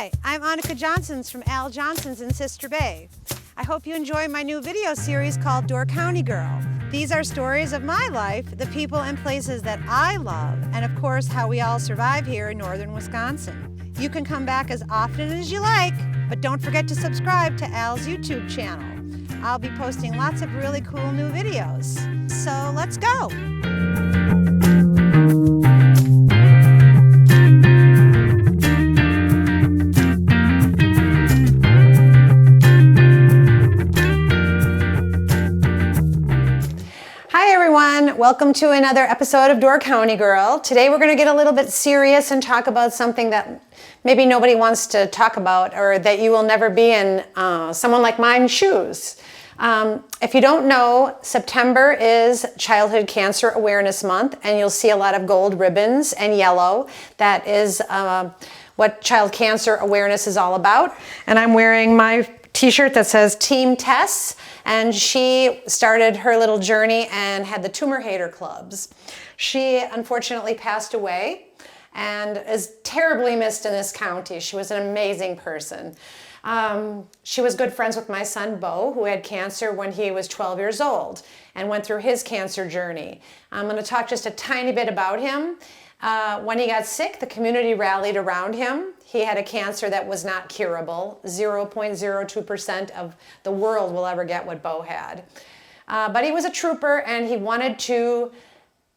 Hi, I'm Annika Johnson from Al Johnson's in Sister Bay. I hope you enjoy my new video series called Door County Girl. These are stories of my life, the people and places that I love, and of course how we all survive here in northern Wisconsin. You can come back as often as you like, but don't forget to subscribe to Al's YouTube channel. I'll be posting lots of really cool new videos. So let's go! Welcome to another episode of Door County Girl. Today we're going to get a little bit serious and talk about something that maybe nobody wants to talk about, or that you will never be in someone like mine's shoes. If you don't know, September is Childhood Cancer Awareness Month, and you'll see a lot of gold ribbons and yellow. That is what child cancer awareness is all about. And I'm wearing my t-shirt that says Team Tess, and she started her little journey and had the Tumor Hater Clubs. She unfortunately passed away and is terribly missed in this county. She was an amazing person. She was good friends with my son Beau, who had cancer when he was 12 years old and went through his cancer journey. I'm going to talk just a tiny bit about him. When he got sick, the community rallied around him. He had a cancer that was not curable. 0.02% of the world will ever get what Beau had. But he was a trooper, and he wanted to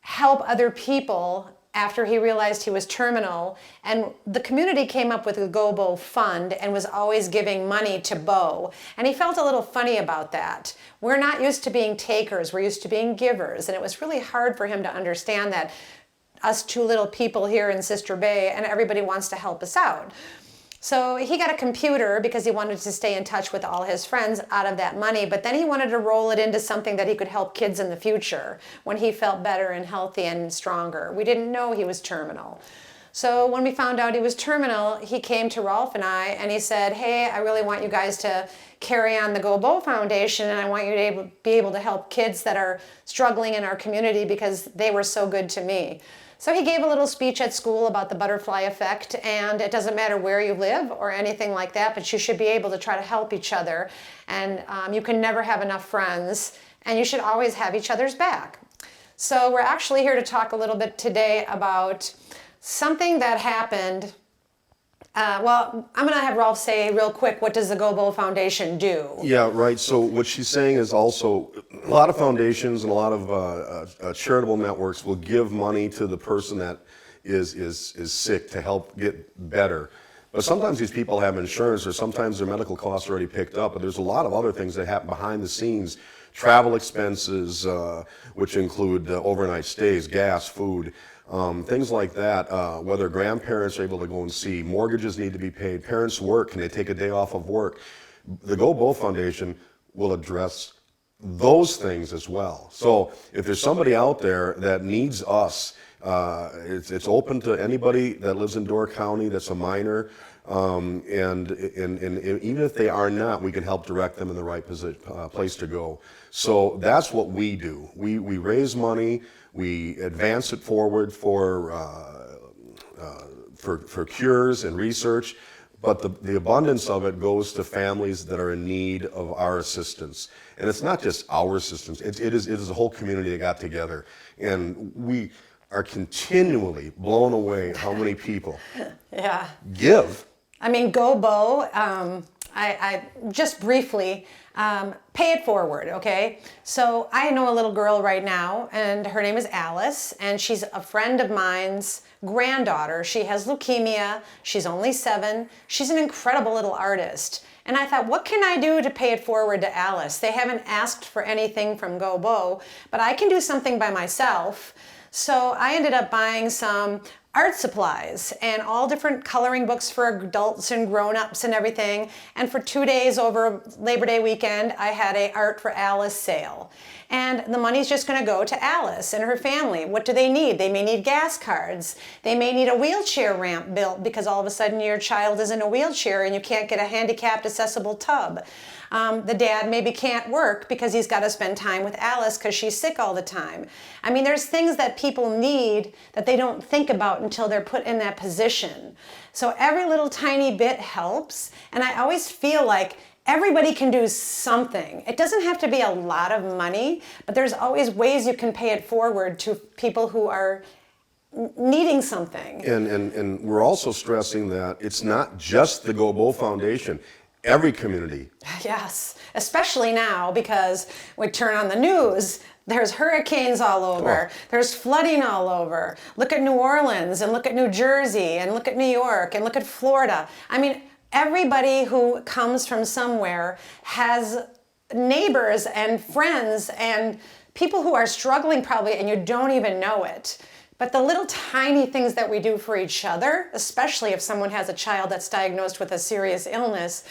help other people after he realized he was terminal. And the community came up with a Gobo Fund and was always giving money to Beau. And he felt a little funny about that. We're not used to being takers, we're used to being givers. And it was really hard for him to understand that us two little people here in Sister Bay, and everybody wants to help us out. So he got a computer because he wanted to stay in touch with all his friends out of that money, but then he wanted to roll it into something that he could help kids in the future when he felt better and healthy and stronger. We didn't know he was terminal. So when we found out he was terminal, he came to Rolf and I, and he said, hey, I really want you guys to carry on the Gobo Foundation, and I want you to be able to help kids that are struggling in our community because they were so good to me. So he gave a little speech at school about the butterfly effect, and it doesn't matter where you live or anything like that, but you should be able to try to help each other, and you can never have enough friends, and you should always have each other's back. So we're actually here to talk a little bit today about something that happened. Well, I'm going to have Rolf say real quick, what does the Gobo Foundation do? Yeah, right. So what she's saying is also a lot of foundations and a lot of charitable networks will give money to the person that is sick to help get better. But sometimes these people have insurance, or sometimes their medical costs are already picked up, but there's a lot of other things that happen behind the scenes. Travel expenses, which include overnight stays, gas, food. Things like that, whether grandparents are able to go and see, mortgages need to be paid, parents work, can they take a day off of work? The Gobo Foundation will address those things as well. So if there's somebody out there that needs us, it's open to anybody that lives in Door County that's a minor, and even if they are not, we can help direct them in the right place to go. So that's what we do. We raise money. We advance it forward for cures and research, but the abundance of it goes to families that are in need of our assistance. And it's not just our assistance, it is a whole community that got together. And we are continually blown away how many people give. I mean, Gobo, I just briefly, pay it forward, okay? So I know a little girl right now, and her name is Alice, and she's a friend of mine's granddaughter. She has leukemia. She's only 7. She's an incredible little artist. And I thought, what can I do to pay it forward to Alice? They haven't asked for anything from Gobo, but I can do something by myself. So I ended up buying some art supplies and all different coloring books for adults and grown-ups and everything. And for 2 days over Labor Day weekend, I had a Art for Alice sale. And the money's just going to go to Alice and her family. What do they need? They may need gas cards. They may need a wheelchair ramp built because all of a sudden your child is in a wheelchair and you can't get a handicapped accessible tub. The dad maybe can't work because he's got to spend time with Alice because she's sick all the time. I mean, there's things that people need that they don't think about until they're put in that position. So every little tiny bit helps. And I always feel like everybody can do something. It doesn't have to be a lot of money, but there's always ways you can pay it forward to people who are needing something. And we're also stressing that it's not just the Gobo Foundation. Every community. Yes, especially now because we turn on the news, there's hurricanes all over, there's flooding all over. Look at New Orleans and look at New Jersey and look at New York and look at Florida. I mean, everybody who comes from somewhere has neighbors and friends and people who are struggling probably and you don't even know it. But the little tiny things that we do for each other, especially if someone has a child that's diagnosed with a serious illness,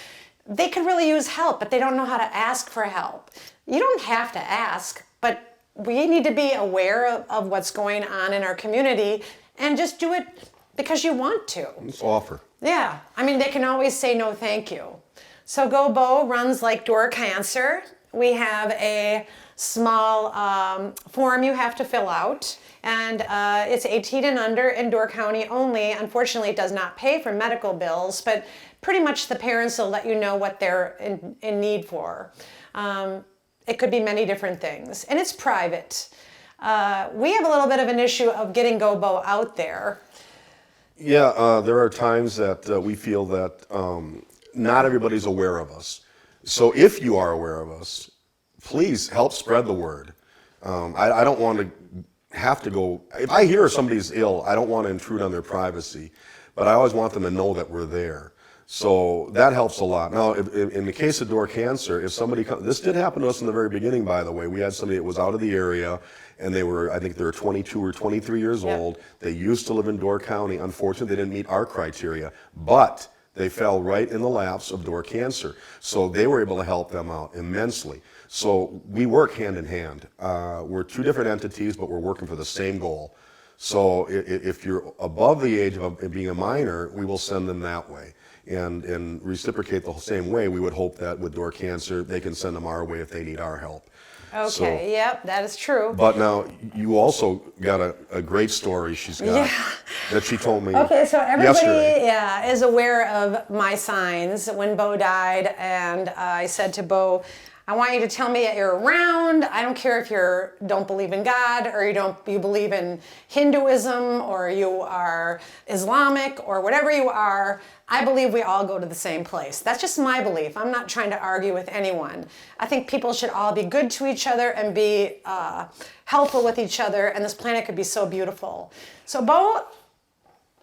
they could really use help, but they don't know how to ask for help. You don't have to ask, but we need to be aware of what's going on in our community and just do it because you want to. Just offer. Yeah, I mean, they can always say no thank you. So Gobo runs like Door Cancer. We have a small form you have to fill out, and it's 18 and under in Door County only. Unfortunately, it does not pay for medical bills, but pretty much the parents will let you know what they're in need for. It could be many different things, and it's private. We have a little bit of an issue of getting Gobo out there. Yeah, there are times that we feel that not everybody's aware of us. So if you are aware of us, please help spread the word. I don't want to have to go, if I hear somebody's ill, I don't want to intrude on their privacy, but I always want them to know that we're there. So that helps a lot. Now, in the case of Door Cancer, if somebody comes, this did happen to us in the very beginning, by the way. We had somebody that was out of the area, and I think they were 22 or 23 years old. They used to live in Door County. Unfortunately, they didn't meet our criteria, but they fell right in the laps of Door Cancer. So they were able to help them out immensely. So we work hand in hand. We're two different entities, but we're working for the same goal. So if you're above the age of being a minor, we will send them that way. And reciprocate the same way. We would hope that with Door Cancer, they can send them our way if they need our help. Okay, yep, that is true. But now, you also got a great story she's got that she told me Okay, so everybody yesterday. is aware of my signs when Beau died, and I said to Beau, I want you to tell me that you're around. I don't care if you don't believe in God or you believe in Hinduism or you are Islamic or whatever you are. I believe we all go to the same place. That's just my belief. I'm not trying to argue with anyone. I think people should all be good to each other and be helpful with each other, and this planet could be so beautiful. So Beau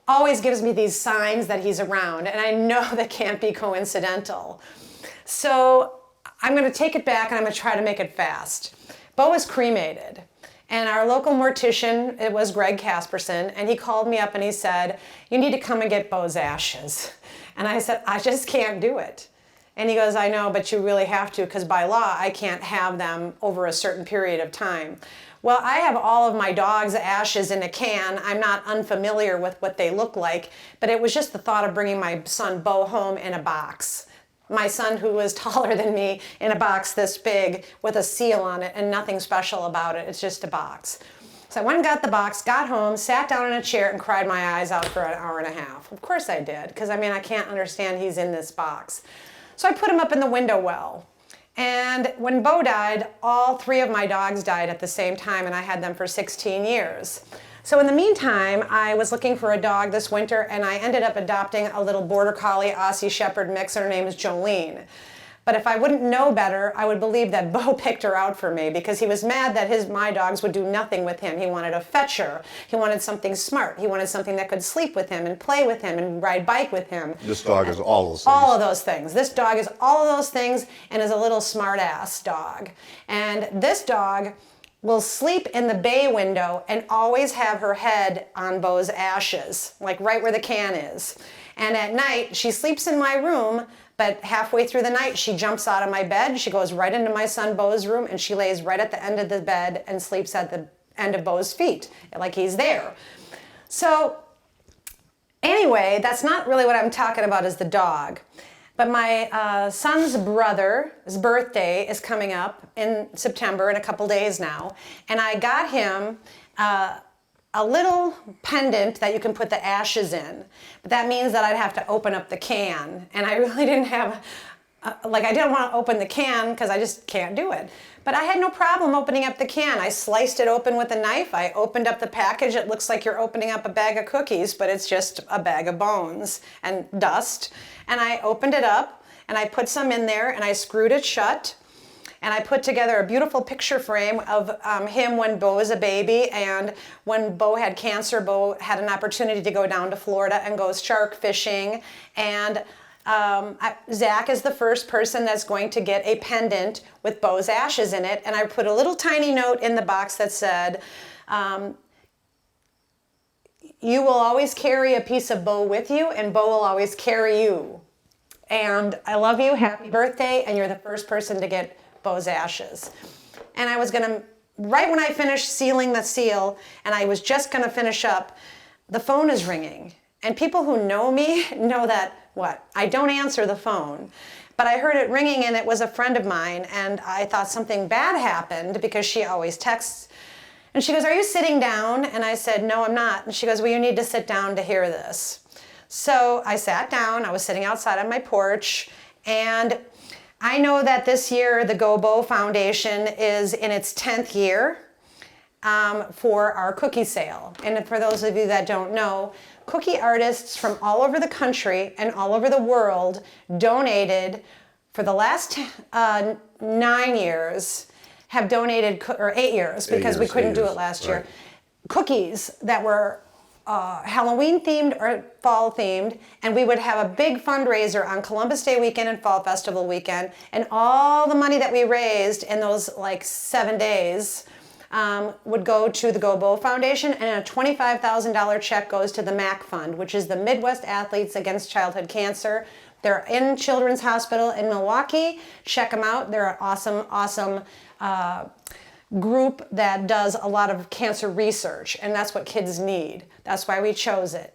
always gives me these signs that he's around, and I know that can't be coincidental. So I'm going to take it back and I'm going to try to make it fast. Beau was cremated, and our local mortician, it was Greg Casperson, and he called me up and he said, you need to come and get Beau's ashes. And I said, I just can't do it. And he goes, I know, but you really have to, because by law, I can't have them over a certain period of time. Well, I have all of my dog's ashes in a can. I'm not unfamiliar with what they look like, but it was just the thought of bringing my son Beau home in a box. My son, who was taller than me, in a box this big with a seal on it and nothing special about it. It's just a box. So I went and got the box, got home, sat down in a chair and cried my eyes out for an hour and a half. Of course I did, because I mean, I can't understand he's in this box. So I put him up in the window well. And when Beau died, all three of my dogs died at the same time, and I had them for 16 years. So in the meantime, I was looking for a dog this winter, and I ended up adopting a little Border Collie Aussie Shepherd mix, and her name is Jolene. But if I wouldn't know better, I would believe that Beau picked her out for me because he was mad that my dogs would do nothing with him. He wanted a fetcher. He wanted something smart. He wanted something that could sleep with him and play with him and ride bike with him. This dog is all those things. All of those things. This dog is all of those things and is a little smart-ass dog. And this dog will sleep in the bay window and always have her head on Beau's ashes, like right where the can is. And at night, she sleeps in my room, but halfway through the night, she jumps out of my bed, she goes right into my son Beau's room, and she lays right at the end of the bed and sleeps at the end of Beau's feet, like he's there. So anyway, that's not really what I'm talking about is the dog. But my son's brother's birthday is coming up in September, in a couple days now. And I got him a little pendant that you can put the ashes in. But that means that I'd have to open up the can. And I really didn't have, I didn't want to open the can because I just can't do it. But I had no problem opening up the can. I sliced it open with a knife. I opened up the package. It looks like you're opening up a bag of cookies, but it's just a bag of bones and dust. And I opened it up and I put some in there and I screwed it shut. And I put together a beautiful picture frame of him when Beau was a baby, and when Beau had cancer, Beau had an opportunity to go down to Florida and go shark fishing. And Zach is the first person that's going to get a pendant with Beau's ashes in it. And I put a little tiny note in the box that said, you will always carry a piece of Beau with you, and Beau will always carry you. And I love you, happy birthday, and you're the first person to get Beau's ashes. And I was gonna, right when I finished sealing the seal, and I was just gonna finish up, the phone is ringing. And people who know me know that, I don't answer the phone. But I heard it ringing and it was a friend of mine, and I thought something bad happened because she always texts. And she goes, are you sitting down? And I said, no, I'm not. And she goes, well, you need to sit down to hear this. So I sat down, I was sitting outside on my porch, and I know that this year the Gobo Foundation is in its 10th year for our cookie sale. And for those of you that don't know, cookie artists from all over the country and all over the world donated for the last 9 years, have donated, or 8 years, because we couldn't do it last year, cookies that were Halloween themed or fall themed, and we would have a big fundraiser on Columbus Day weekend and Fall Festival weekend, and all the money that we raised in those 7 days would go to the Gobo Foundation, and a $25,000 check goes to the MAC Fund, which is the Midwest Athletes Against Childhood Cancer. They're in Children's Hospital in Milwaukee. Check them out. They're an awesome group that does a lot of cancer research, and that's what kids need. That's why we chose it.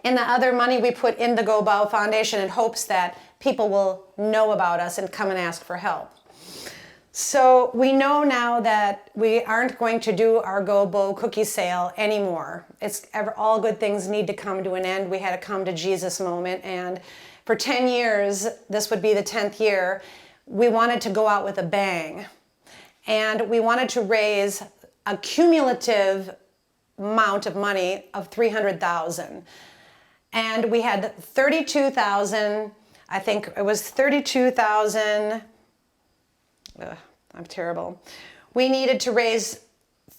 And the other money we put in the Gobo Foundation in hopes that people will know about us and come and ask for help. So we know now that we aren't going to do our Gobo cookie sale anymore. All good things need to come to an end. We had a come to Jesus moment, and for 10 years, this would be the 10th year, we wanted to go out with a bang. And we wanted to raise a cumulative amount of money of $300,000. And we had 32,000, I think it was 32,000, I'm terrible. We needed to raise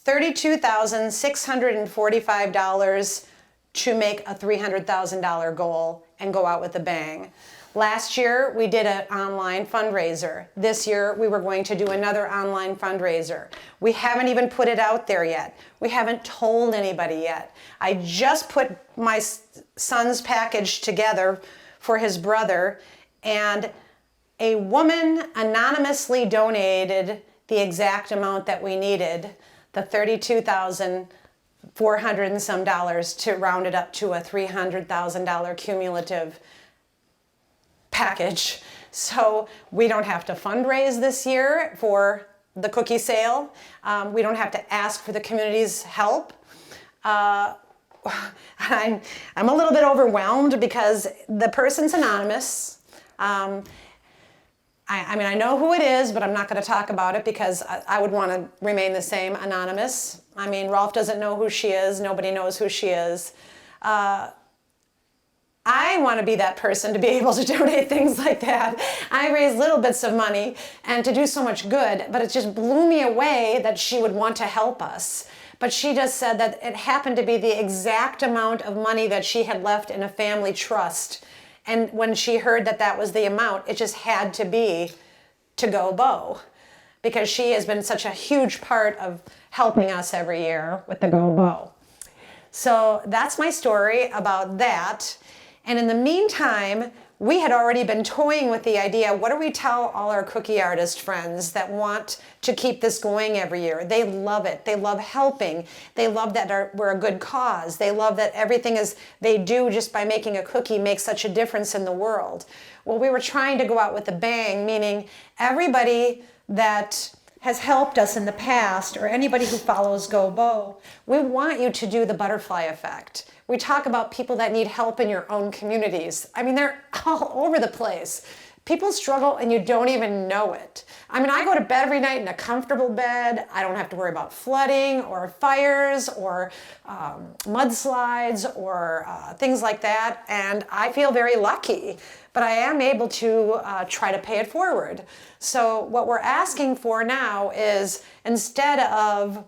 $32,645 to make a $300,000 goal and go out with a bang. Last year, we did an online fundraiser. This year, we were going to do another online fundraiser. We haven't even put it out there yet. We haven't told anybody yet. I just put my son's package together for his brother, and a woman anonymously donated the exact amount that we needed, the $32,400 and some dollars, to round it up to a $300,000 cumulative package. So we don't have to fundraise this year for the cookie sale. We don't have to ask for the community's help. I'm a little bit overwhelmed because the person's anonymous. I mean, I know who it is, but I'm not going to talk about it because I would want to remain the same, anonymous. I mean, Rolf doesn't know who she is. Nobody knows who she is. I want to be that person to be able to donate things like that. I raise little bits of money and to do so much good, but it just blew me away that she would want to help us. But she just said that it happened to be the exact amount of money that she had left in a family trust. And when she heard that that was the amount, it just had to be to Gobo, because she has been such a huge part of helping us every year with the Gobo. So that's my story about that. And in the meantime, we had already been toying with the idea, what do we tell all our cookie artist friends that want to keep this going every year? They love it. They love helping. They love that we're a good cause. They love that everything they do just by making a cookie makes such a difference in the world. Well, we were trying to go out with a bang, meaning everybody that has helped us in the past, or anybody who follows Gobo, we want you to do the butterfly effect. We talk about people that need help in your own communities. I mean, they're all over the place. People struggle and you don't even know it. I mean, I go to bed every night in a comfortable bed. I don't have to worry about flooding or fires or mudslides or things like that. And I feel very lucky, but I am able to try to pay it forward. So what we're asking for now is, instead of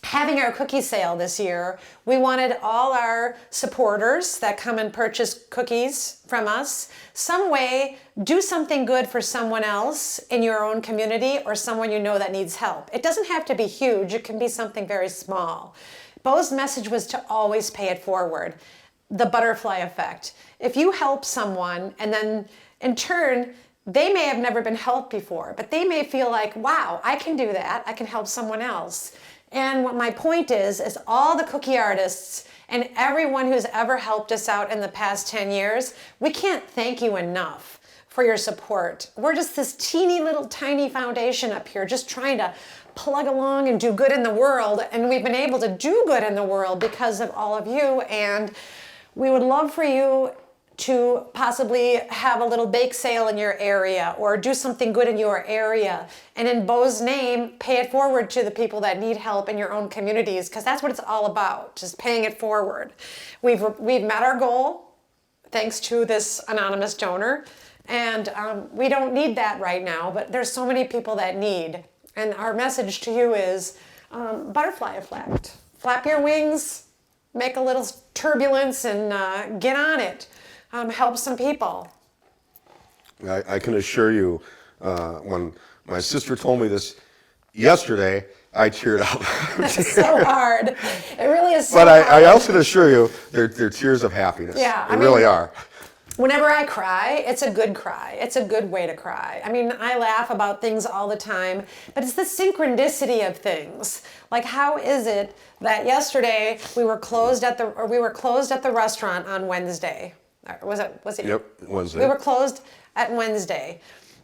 having our cookie sale this year, we wanted all our supporters that come and purchase cookies from us, some way, do something good for someone else in your own community or someone you know that needs help. It doesn't have to be huge, it can be something very small. Beau's message was to always pay it forward. The butterfly effect. If you help someone and then in turn, they may have never been helped before, but they may feel like, wow, I can do that, I can help someone else. And what my point is all the cookie artists and everyone who's ever helped us out in the past 10 years, we can't thank you enough for your support. We're just this teeny little tiny foundation up here just trying to plug along and do good in the world. And we've been able to do good in the world because of all of you. And we would love for you to possibly have a little bake sale in your area or do something good in your area. And in Beau's name, pay it forward to the people that need help in your own communities, because that's what it's all about, just paying it forward. We've met our goal thanks to this anonymous donor. And we don't need that right now, but there's so many people that need. And our message to you is butterfly effect. Flap your wings, make a little turbulence, and get on it. Help some people. I can assure you, when my sister told me this yesterday, I teared up. It's so hard. It really is so but hard. I also can assure you, they're tears of happiness. Yeah, they really are. Whenever I cry, it's a good cry. It's a good way to cry. I mean, I laugh about things all the time, but it's the synchronicity of things. Like, how is it that yesterday we were closed at the restaurant on Wednesday? Was it? Yep, Wednesday. We were closed at Wednesday.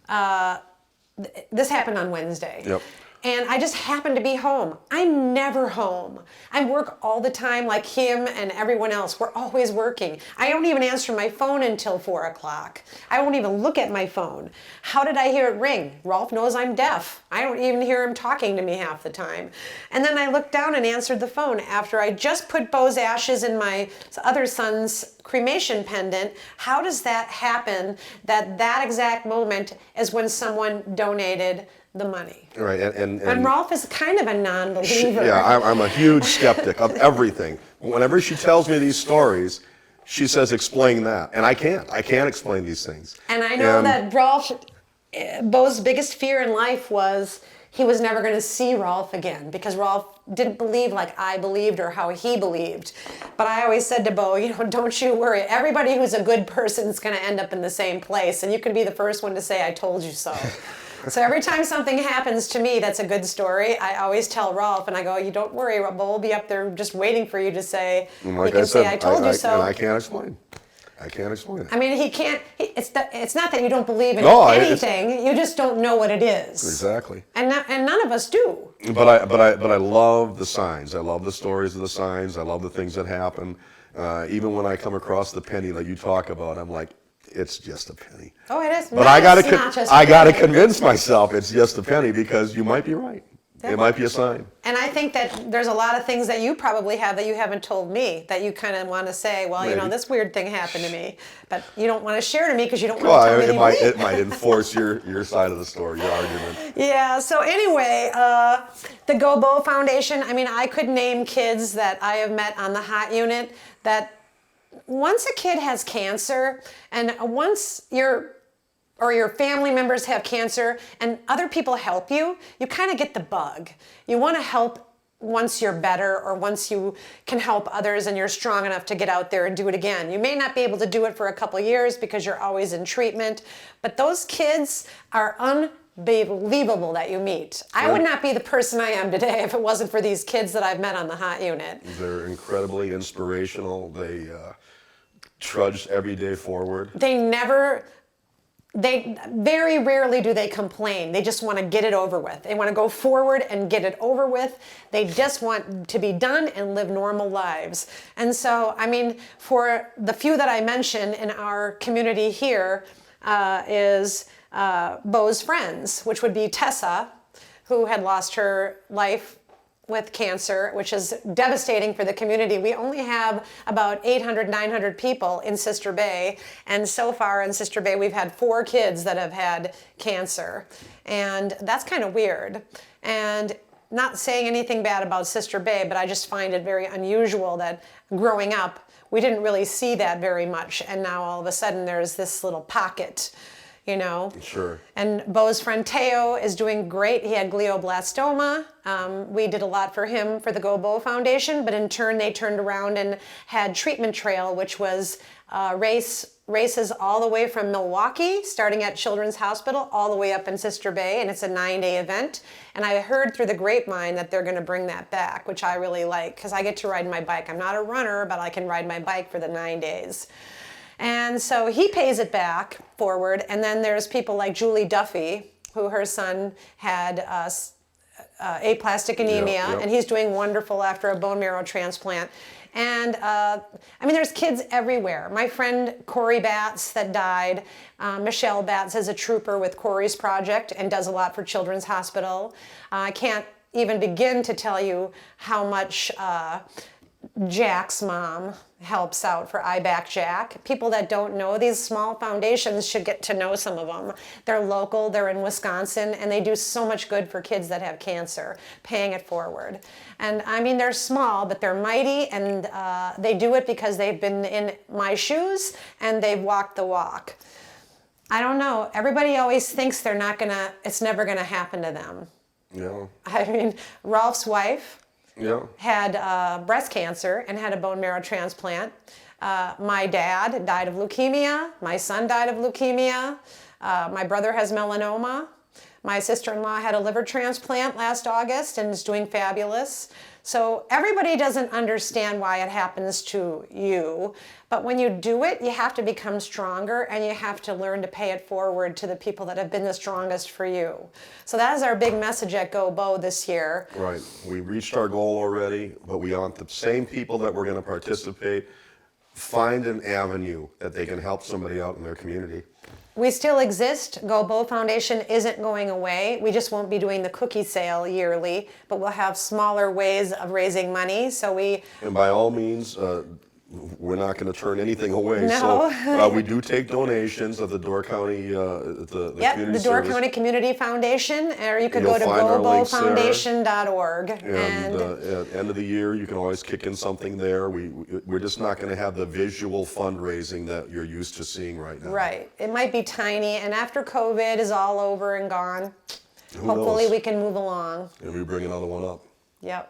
This happened on Wednesday. Yep. And I just happened to be home. I'm never home. I work all the time like him and everyone else. We're always working. I don't even answer my phone until 4 o'clock. I won't even look at my phone. How did I hear it ring? Rolf knows I'm deaf. I don't even hear him talking to me half the time. And then I looked down and answered the phone after I just put Beau's ashes in my other son's cremation pendant. How does that happen that exact moment is when someone donated the money? Right, and Rolf is kind of a non-believer. Yeah, I'm a huge skeptic of everything. Whenever she tells me these stories, she says, explain that. And I can't explain these things. And I know that Rolf, Beau's biggest fear in life was he was never going to see Rolf again, because Rolf didn't believe like I believed or how he believed. But I always said to Beau, don't you worry. Everybody who's a good person is going to end up in the same place. And you can be the first one to say, I told you so. So every time something happens to me that's a good story, I always tell Rolf, and I go, you don't worry, Beau will be up there just waiting for you to say, like he can say, said, I told you so. And I can't explain. I can't explain it. I mean, he can't, it's not that you don't believe in anything, you just don't know what it is. Exactly. And none of us do. But I love the signs. I love the stories of the signs. I love the things that happen. Even when I come across the penny that you talk about, I'm like, it's just a penny. Oh, it is. But I got to convince myself it's just a penny, because you might be right. It might be a sign. And I think that there's a lot of things that you probably have that you haven't told me, that you kind of want to say, well, Maybe. this weird thing happened to me, but you don't want to share to me because you don't want to tell me. It might enforce your side of the story, your argument. Yeah, so anyway, the Gobo Foundation, I mean, I could name kids that I have met on the hot unit that once a kid has cancer, and once your family members have cancer and other people help you, you kind of get the bug. You want to help once you're better, or once you can help others and you're strong enough to get out there and do it again. You may not be able to do it for a couple years because you're always in treatment, but those kids are unbelievable that you meet. I would not be the person I am today if it wasn't for these kids that I've met on the hot unit. They're incredibly inspirational. They trudge every day forward. They never they very rarely do they complain. They just want to get it over with. They want to go forward and get it over with. They just want to be done and live normal lives. And so, I mean, for the few that I mentioned in our community here is Beau's friends, which would be Tessa, who had lost her life with cancer, which is devastating for the community. We only have about 800, 900 people in Sister Bay, and so far in Sister Bay we've had 4 kids that have had cancer, and that's kind of weird. And not saying anything bad about Sister Bay, but I just find it very unusual that growing up we didn't really see that very much, and now all of a sudden there's this little pocket, you know. Sure. And Beau's friend Teo is doing great. He had glioblastoma. We did a lot for him for the Gobo Foundation, but in turn they turned around and had Treatment Trail, which was races all the way from Milwaukee, starting at Children's Hospital, all the way up in Sister Bay, and it's a 9-day event. And I heard through the grapevine that they're going to bring that back, which I really like, because I get to ride my bike. I'm not a runner, but I can ride my bike for the 9 days. And so he pays it back forward. And then there's people like Julie Duffy, who her son had aplastic anemia, and he's doing wonderful after a bone marrow transplant. And I mean, there's kids everywhere. My friend Corey Batts that died, Michelle Batts is a trooper with Corey's Project and does a lot for Children's Hospital. I can't even begin to tell you how much Jack's mom helps out for I Back Jack. People that don't know these small foundations should get to know some of them. They're local, they're in Wisconsin, and they do so much good for kids that have cancer, paying it forward. And I mean, they're small, but they're mighty, and they do it because they've been in my shoes and they've walked the walk. I don't know, everybody always thinks it's never gonna happen to them. Yeah. I mean, Rolf's wife, had breast cancer and had a bone marrow transplant. My dad died of leukemia. My son died of leukemia. My brother has melanoma. My sister-in-law had a liver transplant last August and is doing fabulous. So everybody doesn't understand why it happens to you, but when you do it, you have to become stronger and you have to learn to pay it forward to the people that have been the strongest for you. So that is our big message at Gobo this year. Right. We reached our goal already, but we want the same people that were going to participate find an avenue that they can help somebody out in their community. We still exist. Gobo Foundation isn't going away. We just won't be doing the cookie sale yearly, but we'll have smaller ways of raising money. And by all means, we're not going to turn anything away. No. So we do take donations of the Door County, the community the Door service. County Community Foundation, or you could You'll go to find our links there. gobofoundation.org. And at the end of the year, you can always kick in something there. We're just not going to have the visual fundraising that you're used to seeing right now. Right. It might be tiny, and after COVID is all over and gone, hopefully knows? we can move along. And we bring another one up. Yep.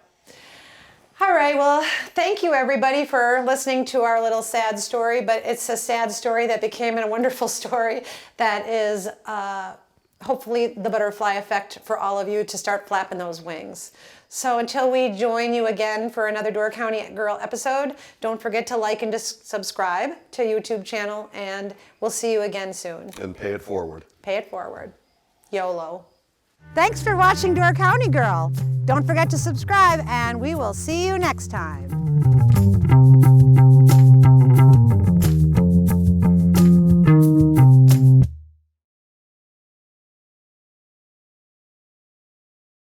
All right, well, thank you everybody for listening to our little sad story, but it's a sad story that became a wonderful story that is hopefully the butterfly effect for all of you to start flapping those wings. So until we join you again for another Door County Girl episode, don't forget to like and subscribe to YouTube channel, and we'll see you again soon. And pay it forward. Pay it forward. YOLO. Thanks for watching Door County Girl. Don't forget to subscribe, and we will see you next time.